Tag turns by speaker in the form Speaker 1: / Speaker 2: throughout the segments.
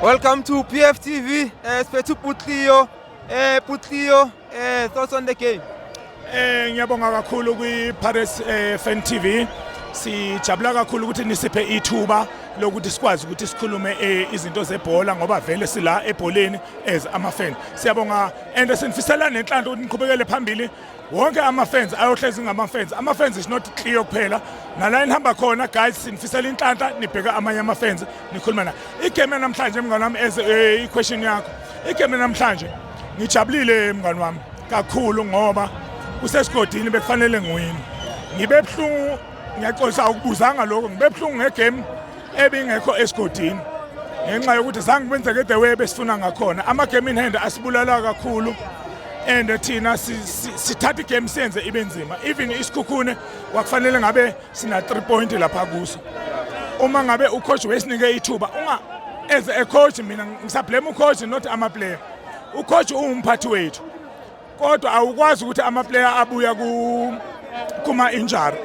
Speaker 1: Welcome to PFTV. Siphethu Putlio. Putlio, thoughts on the game?
Speaker 2: Ngiyabonga kakhulu kwi-Pirates Fan TV. Sijabula kakhulu ukuthi nisiphe ithuba lokuthi sikwazi ukuthi sikhulume izinto zebhola ngoba vele sila ebholeni as ama-fan. Siyabonga and sinifisela nenhlanhla ukuthi niqhubekele phambili. Wonke ama-fans ayohlezi ngama-fans. Ama-fans is not clear kuphela. Nala nihamba khona guys sinifisela inhlanhla nibheka amanye ama-fans nikhuluma na. Igame namhlanje mngani wami as i-question yakho. Igame namhlanje ngijabulile mngani wami kakhulu ngoba kusesigodini bekufanele ngiwini. Ngibe buhlungu ngiyaxolisa ukubuzanga lokho ngibe buhlungu ngegame ebingekho esigodini. Ngenxa yokuthi zange kwenzeke the way besifuna ngakhona. Ama-game in hand asibulala kakhulu. And thina sithatha igame senze ibe nzima. Even isikhukhune wakufanele ngabe sina 3 point lapha kuso. Uma ngabe ucoach wesinike ithuba as a coach mina ngisablame ucoach not ama-player. Ucoach umphathi wethu. Kodwa awukwazi ukuthi ama-player abuya kuma-injury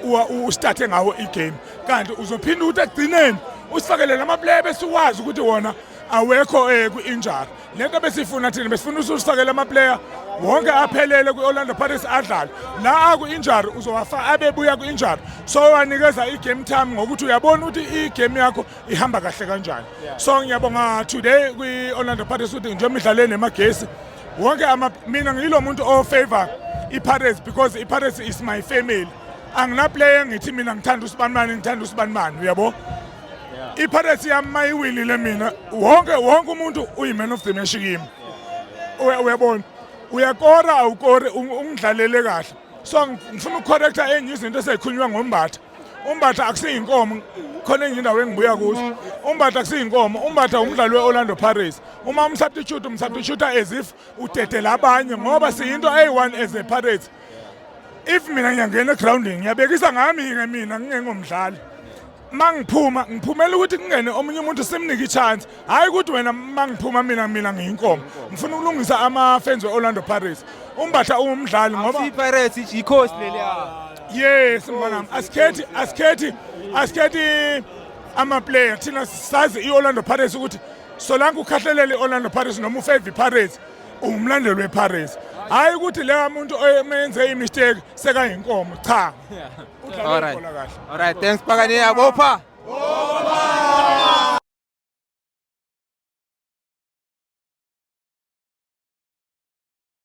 Speaker 2: ustarthe ngawo igame. Kanti uzophinda ukuthi ekugcineni usifakele lama-player bese uwazi ukuthi wona awekho kwi-injury. Lento besifuna thina besifuna usifakele ama-player wonke aphelele kwi-Orlando Pirates adlala. La aku-injury uzowafa abebuya kwi-injury. So wanikeza igame time ngokuthi uyabona ukuthi igame yakho ihamba kahle kanjani. So ngiyabonga today kwi-Orlando Pirates ukuthi nje imidlalo nemagesi wonke mina ngilo muntu ofavor i-Pirates because i-Pirates is my family. Angina-player ngithi mina ngithanda usibanibani uyabo. I-Pirates yami mayiwinile mina wonke umuntu uyi-man of the match kimi. Uyabona uyakora awukore ungidlalele kahle. So ngifuna ukucorrecta enye izinto eseyikhulunywa ngombatha. Umbatha akusiyinkomo khona enye indawo engibuya kuzo. Umbatha akusiyinkomo, umbatha umdlali we-Orlando Pirates. Uma umsubstitute as if udedela abanye ngoba siyinto A1 as a Pirates. If mina ngiyangena egrounding ngiyabekisa ngami mina ngingengomdlali. Mangiphuma ngiphumela ukuthi kungene omunye umuntu simnike i-chance hayi ukuthi wena mangiphuma mina ngiyinkomo ngifuna ukulungisa ama-fans we-Orlando Pirates umbatha umdlali ngoba
Speaker 1: i-Pirates i-coast leliya.
Speaker 2: Yes mnganami asikhethi ama-player thina sazi i-Orlando Pirates ukuthi solanke ukhahlelele i-Orlando Pirates noma ufavor i-Pirates umlandeli we-Pirates hayi ukuthi leya muntu oyenze imistake sekayinkomo cha.
Speaker 1: All right, thanks Pakane Abopha.